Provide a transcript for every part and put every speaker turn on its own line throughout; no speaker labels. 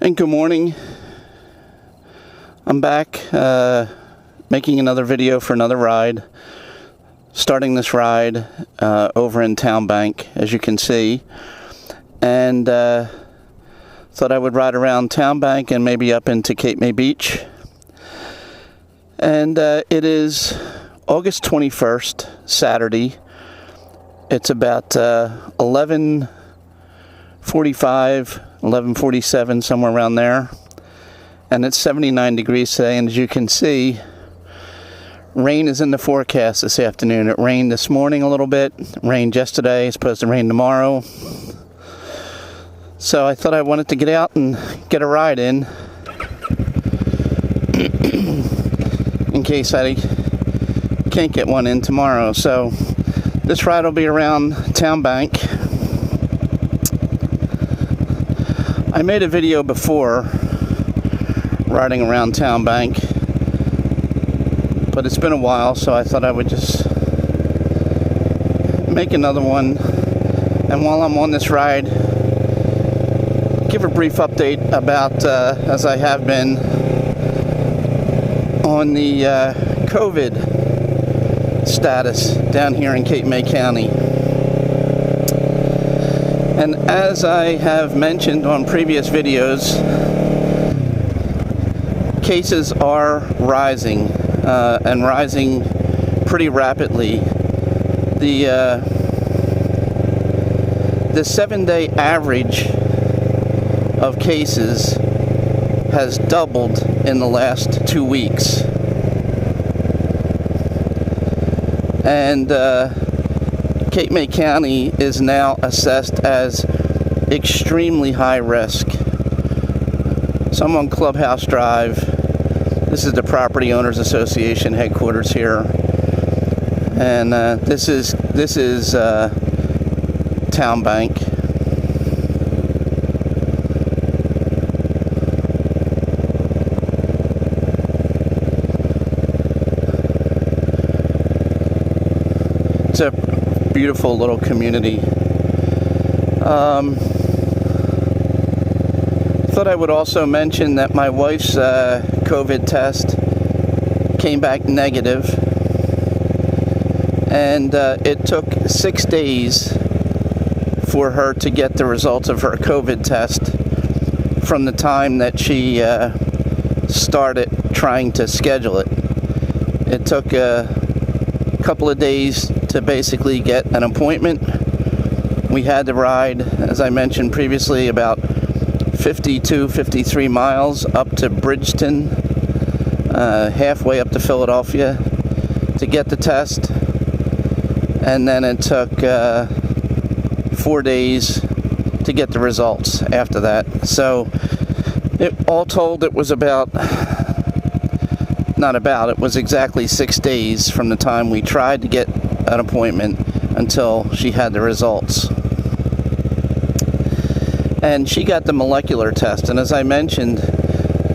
And good morning. I'm back making another video for another ride. Starting this ride over in Town Bank, as you can see. And thought I would ride around Town Bank and maybe up into Cape May Beach. And it is August 21st, Saturday. It's about 11:45, 11:47, somewhere around there. And it's 79 degrees today, and as you can see, rain is in the forecast this afternoon. It rained this morning a little bit, rained yesterday, it's supposed to rain tomorrow. So I thought I wanted to get out and get a ride in case I can't get one in tomorrow. So this ride will be around Town Bank. I made a video before riding around Town Bank, but it's been a while, so I thought I would just make another one. And while I'm on this ride, give a brief update about, as I have been, on the COVID status down here in Cape May County. And as I have mentioned on previous videos, cases are rising, and rising pretty rapidly. The 7-day average of cases has doubled in the last 2 weeks. And Cape May County is now assessed as extremely high risk. So I'm on Clubhouse Drive. This is the Property Owners Association headquarters here. And this is Town Bank. It's a beautiful little community. Thought I would also mention that my wife's COVID test came back negative, and it took 6 days for her to get the results of her COVID test from the time that she started trying to schedule it. It took a couple of days to basically get an appointment. We had to ride, as I mentioned previously, about 53 miles up to Bridgeton, halfway up to Philadelphia to get the test. And then it took 4 days to get the results after that. So all told, it was it was exactly 6 days from the time we tried to get an appointment until she had the results. And she got the molecular test, and as I mentioned,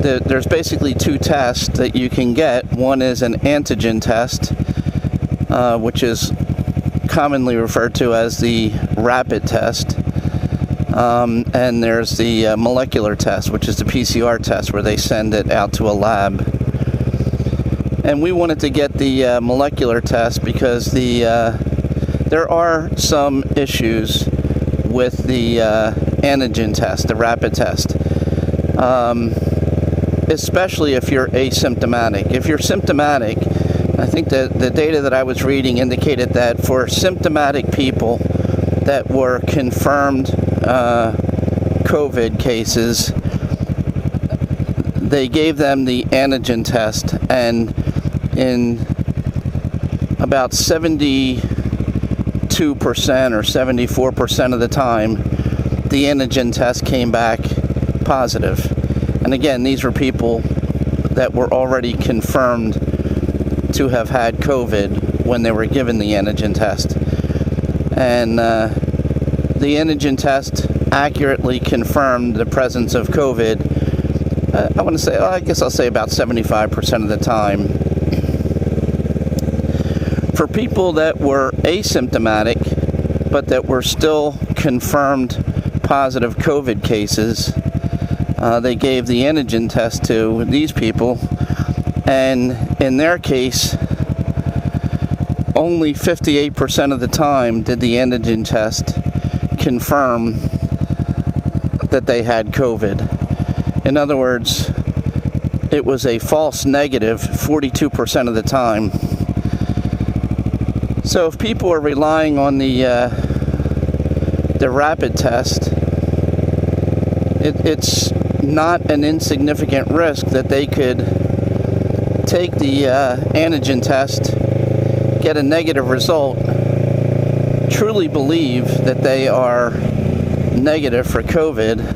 there's basically two tests that you can get. One is an antigen test, which is commonly referred to as the rapid test, and there's the molecular test, which is the PCR test, where they send it out to a lab. And we wanted to get the molecular test because there are some issues with the antigen test, the rapid test, especially if you're asymptomatic. If you're symptomatic, I think that the data that I was reading indicated that for symptomatic people that were confirmed COVID cases, they gave them the antigen test, and in about 72% or 74% of the time, the antigen test came back positive. And again, these were people that were already confirmed to have had COVID when they were given the antigen test. And the antigen test accurately confirmed the presence of COVID. I guess I'll say about 75% of the time. For people that were asymptomatic, but that were still confirmed positive COVID cases, they gave the antigen test to these people, and in their case, only 58% of the time did the antigen test confirm that they had COVID. In other words, it was a false negative 42% of the time. So if people are relying on the rapid test, it's not an insignificant risk that they could take the antigen test, get a negative result, truly believe that they are negative for COVID,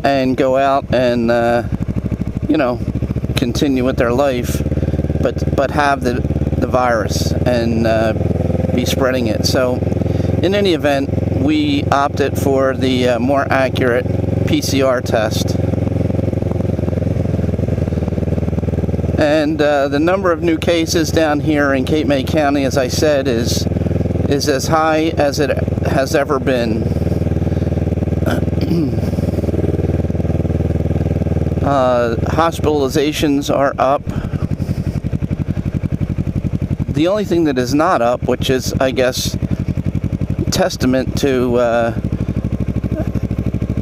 and go out and continue with their life, but have the virus and be spreading it. So in any event, we opted for the more accurate PCR test. And the number of new cases down here in Cape May County, as I said, is as high as it has ever been. Hospitalizations are up. The only thing that is not up, which is, I guess, testament to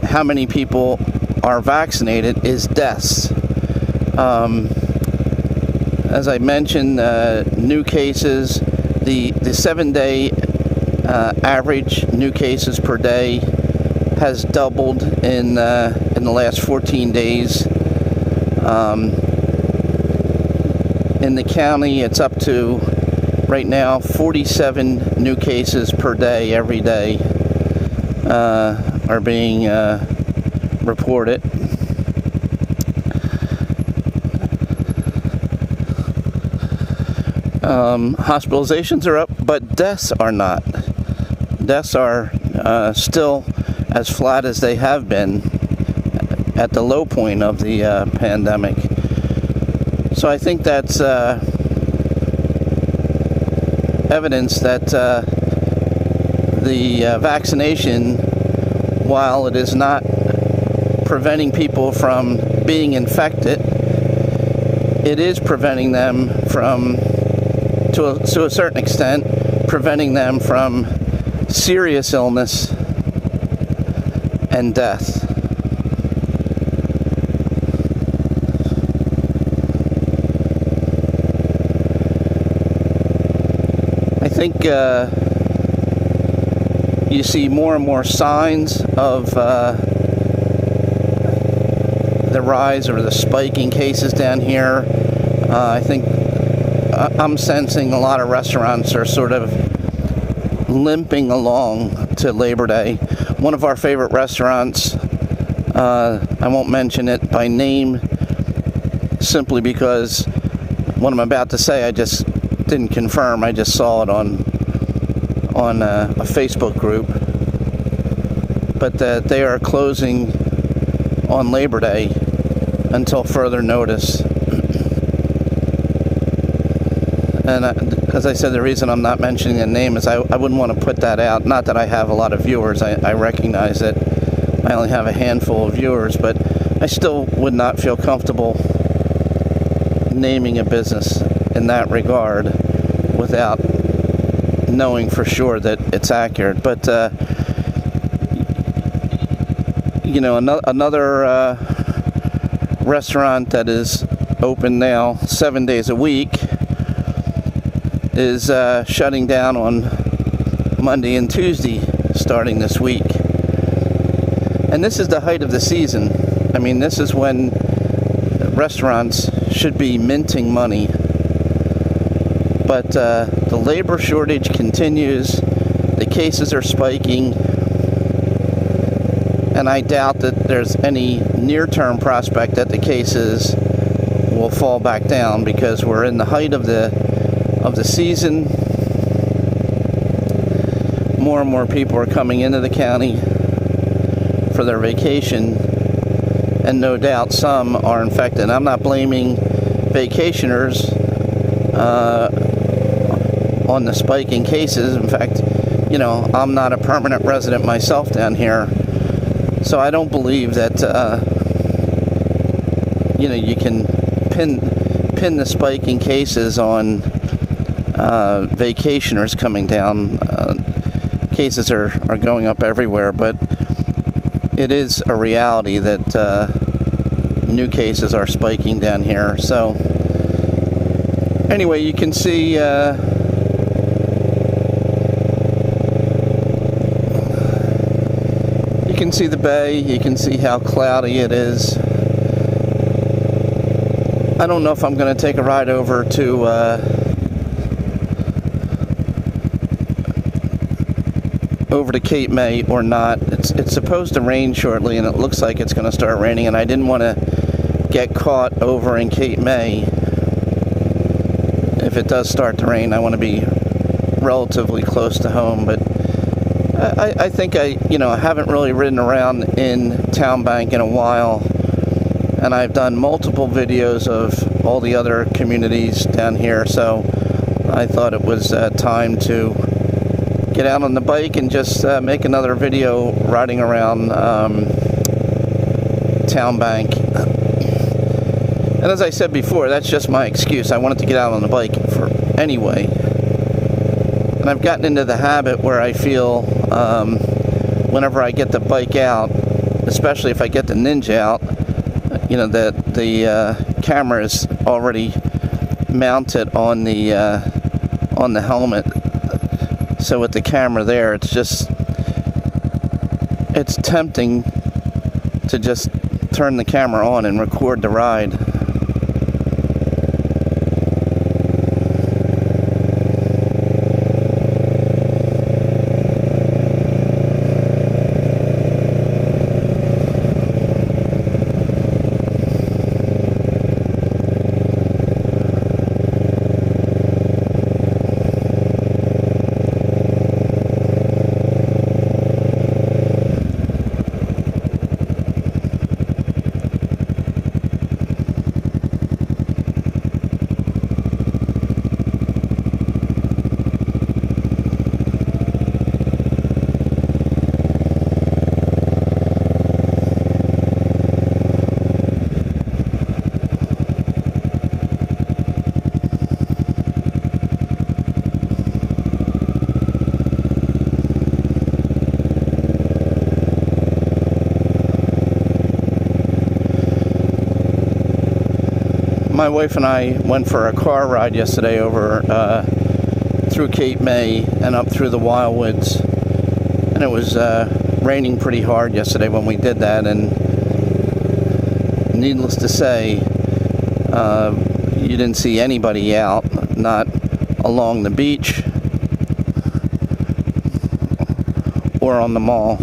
how many people are vaccinated, is deaths. As I mentioned, new cases, the 7-day average new cases per day has doubled in the last 14 days. In the county, it's up to, right now, 47 new cases per day, every day, are being reported. Hospitalizations are up, but deaths are not. Deaths are still as flat as they have been at the low point of the pandemic. So I think that's evidence that the vaccination, while it is not preventing people from being infected, it is preventing them from, to a certain extent, preventing them from serious illness and death. I think you see more and more signs of the rise or the spike in cases down here. I think I'm sensing a lot of restaurants are sort of limping along to Labor Day. One of our favorite restaurants, I won't mention it by name, simply because what I'm about to say I just didn't confirm. I just saw it on a Facebook group. But they are closing on Labor Day until further notice. And as I said, the reason I'm not mentioning the name is I wouldn't want to put that out. Not that I have a lot of viewers. I recognize that I only have a handful of viewers, but I still would not feel comfortable naming a business in that regard without knowing for sure that it's accurate. But another restaurant that is open now 7 days a week is shutting down on Monday and Tuesday starting this week. And this is the height of the season. I mean, this is when restaurants should be minting money. But the labor shortage continues. The cases are spiking. And I doubt that there's any near-term prospect that the cases will fall back down, because we're in the height of the season. More and more people are coming into the county for their vacation, and no doubt some are infected. I'm not blaming vacationers on the spike in cases. In fact, I'm not a permanent resident myself down here, So I don't believe that you can pin the spike in cases on vacationers coming down. Cases are going up everywhere, but it is a reality that new cases are spiking down here. So anyway, you can see the bay. You can see how cloudy it is. I don't know if I'm going to take a ride over to Cape May or not. It's supposed to rain shortly, and it looks like it's going to start raining, and I didn't want to get caught over in Cape May. If it does start to rain, I want to be relatively close to home, but I think I haven't really ridden around in Town Bank in a while, and I've done multiple videos of all the other communities down here, so I thought it was time to get out on the bike and just make another video riding around Town Bank. And as I said before, that's just my excuse. I wanted to get out on the bike anyway. And I've gotten into the habit where I feel whenever I get the bike out, especially if I get the Ninja out, that the camera is already mounted on the helmet. So with the camera there, it's tempting to just turn the camera on and record the ride. My wife and I went for a car ride yesterday over through Cape May and up through the Wildwoods, and it was raining pretty hard yesterday when we did that, and needless to say, you didn't see anybody out, not along the beach or on the mall.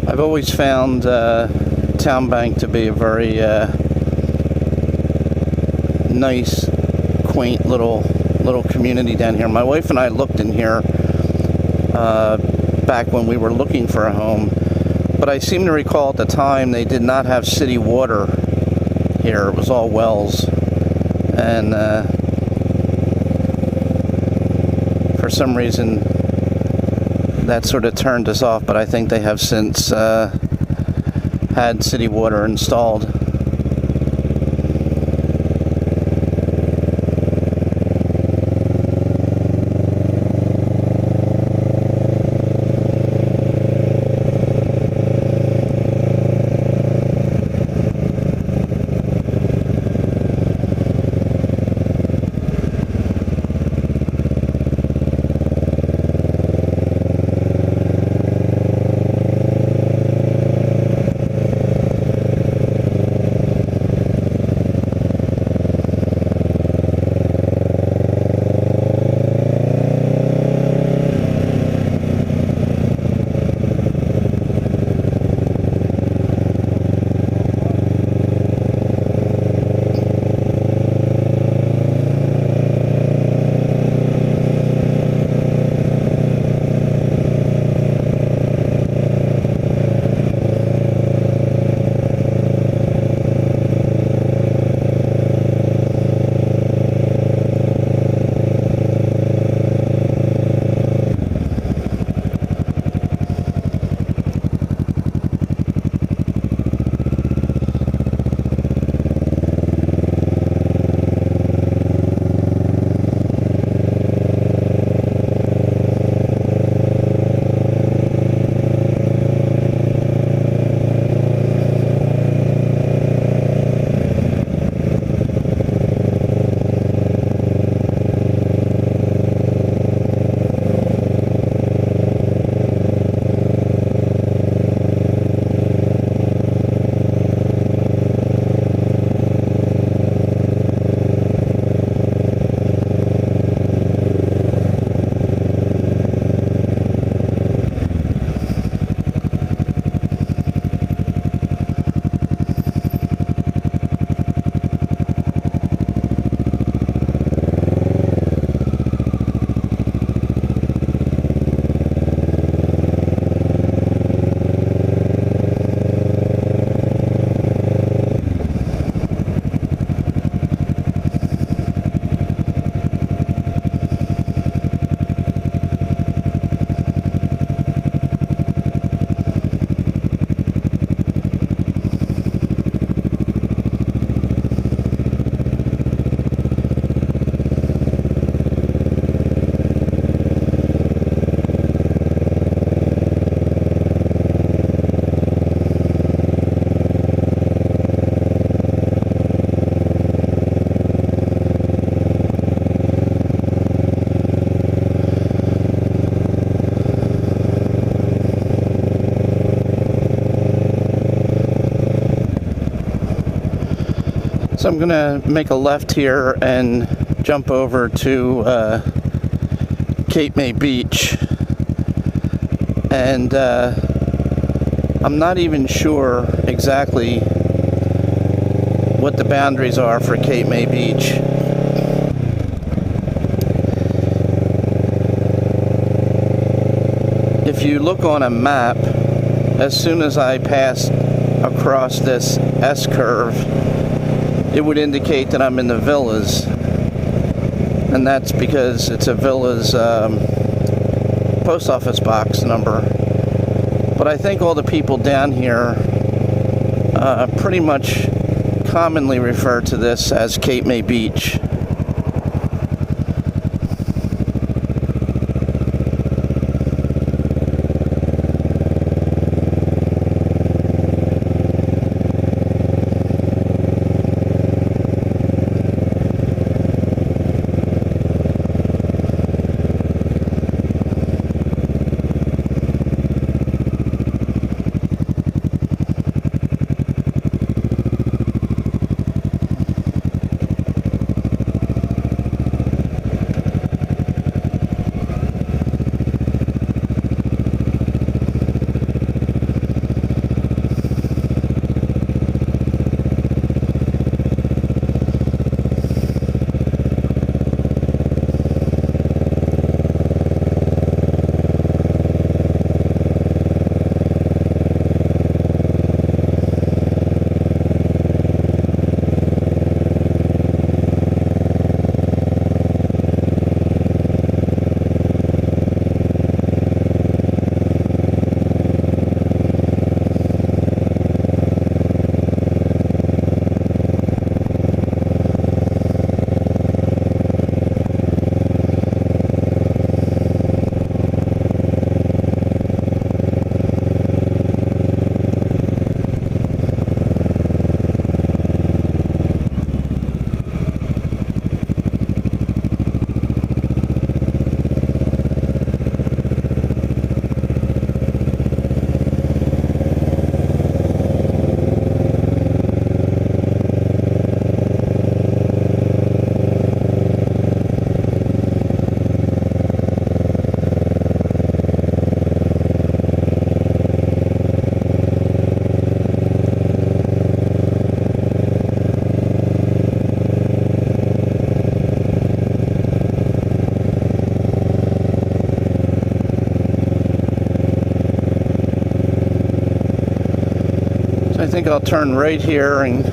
I've always found Town Bank to be a very nice, quaint little community down here. My wife and I looked in here back when we were looking for a home. But I seem to recall at the time they did not have city water here. It was all wells. And for some reason that sort of turned us off, but I think they have since had city water installed. So I'm gonna make a left here and jump over to Cape May Beach, and I'm not even sure exactly what the boundaries are for Cape May Beach. If you look on a map, as soon as I pass across this S-curve, it would indicate that I'm in the villas, and that's because it's a villa's post office box number. But I think all the people down here pretty much commonly refer to this as Cape May Beach. think I'll turn right here and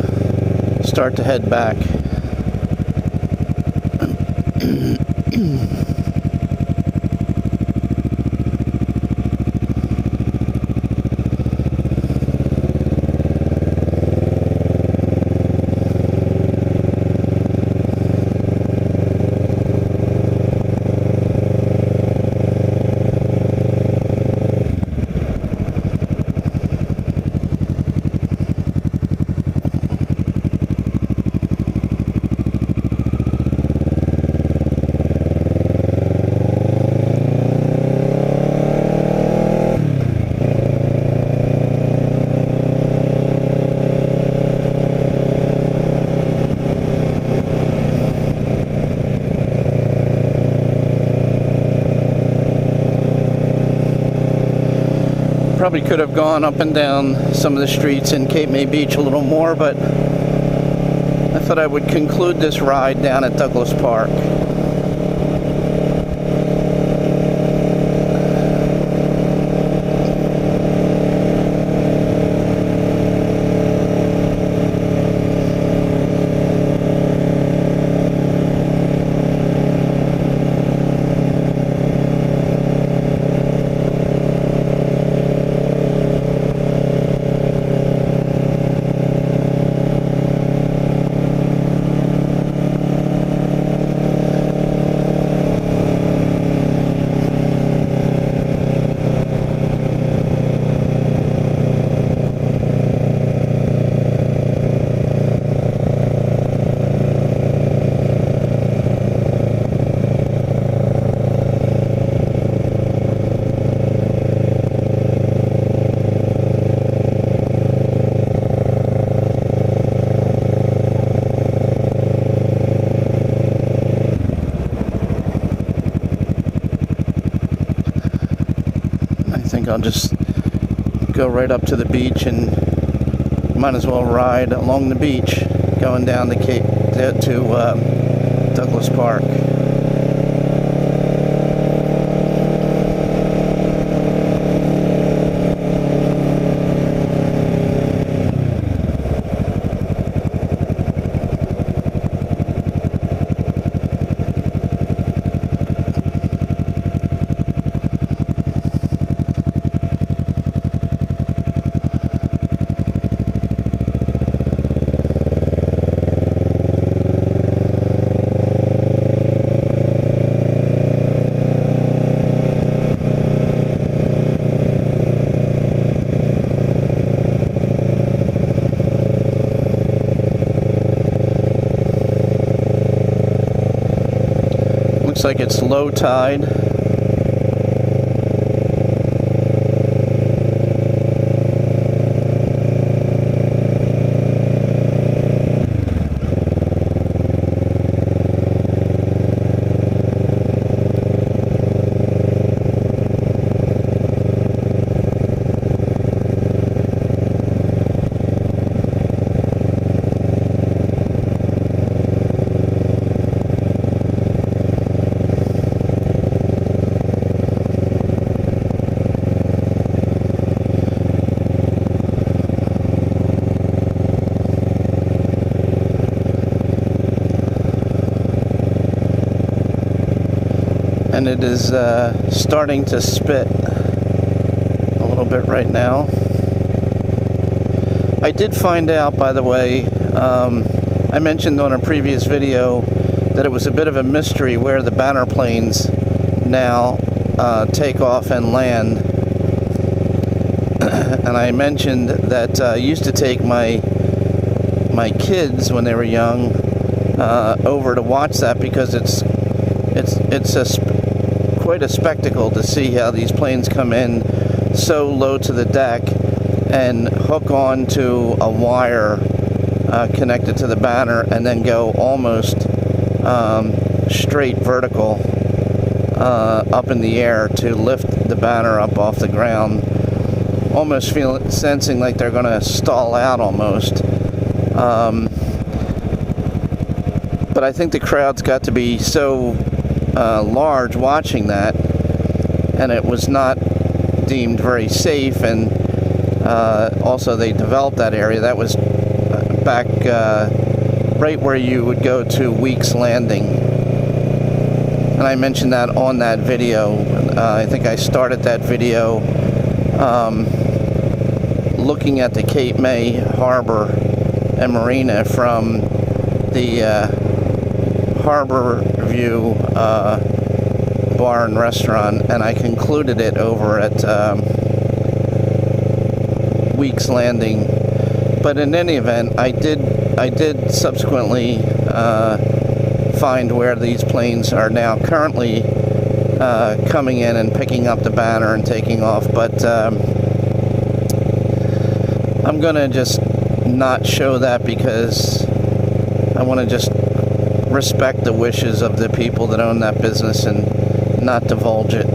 start to head back. Probably could have gone up and down some of the streets in Cape May Beach a little more, but I thought I would conclude this ride down at Douglas Park. I'll just go right up to the beach and might as well ride along the beach going down the Cape to Douglas Park. Looks like it's low tide. And it is starting to spit a little bit right now. I did find out, by the way, I mentioned on a previous video that it was a bit of a mystery where the banner planes now take off and land. And I mentioned that I used to take my kids when they were young over to watch that because it's quite a spectacle to see how these planes come in so low to the deck and hook onto a wire connected to the banner and then go almost straight vertical up in the air to lift the banner up off the ground, almost sensing like they're going to stall out almost. But I think the crowds got to be so large watching that, and it was not deemed very safe, and Also, they developed that area. That was back right where you would go to Weeks Landing. And I mentioned that on that video. I think I started that video looking at the Cape May Harbor and Marina from the Harbor View bar and restaurant, and I concluded it over at Weeks Landing. But in any event, I did subsequently find where these planes are now currently coming in and picking up the banner and taking off. But I'm gonna just not show that because I want to just respect the wishes of the people that own that business and not divulge it.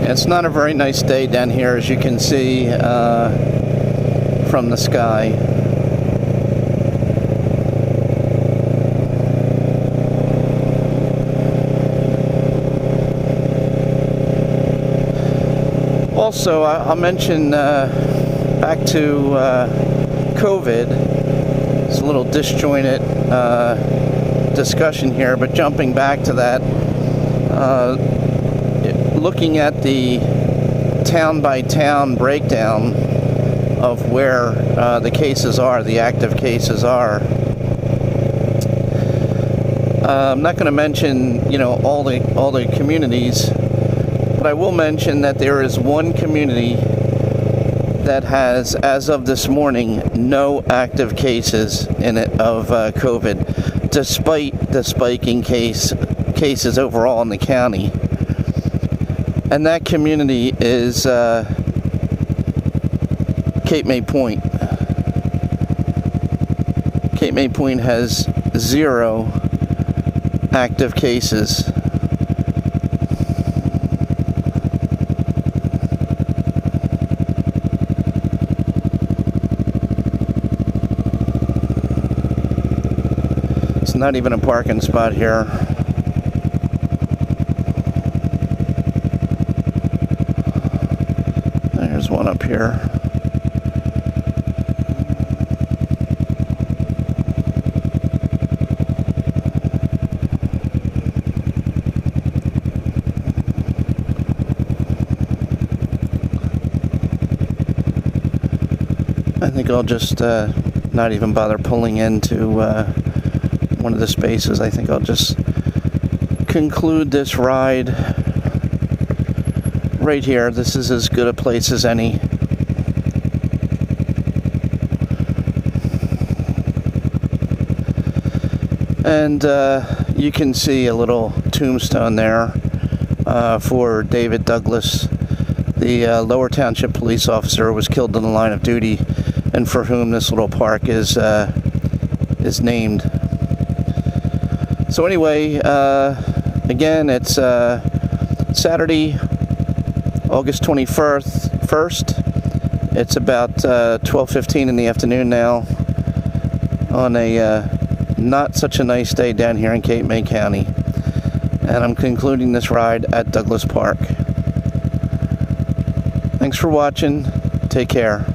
It's not a very nice day down here, as you can see from the sky. Also, I'll mention back to COVID. It's a little disjointed discussion here, but jumping back to that, looking at the town-by-town breakdown of where the cases are, the active cases are. I'm not going to mention, all the communities, but I will mention that there is one community that has, as of this morning, no active cases in it of COVID, despite the spiking cases overall in the county. And that community is Cape May Point. Cape May Point has 0 active cases. It's not even a parking spot here. There's one up here. I think I'll just not even bother pulling into one of the spaces. I think I'll just conclude this ride right here. This is as good a place as any. And you can see a little tombstone there for David Douglas, the Lower Township police officer who was killed in the line of duty, and for whom this little park is named. So anyway, again, it's Saturday, August 21st, It's about 12:15 in the afternoon now on a not such a nice day down here in Cape May County. And I'm concluding this ride at Douglas Park. Thanks for watching. Take care.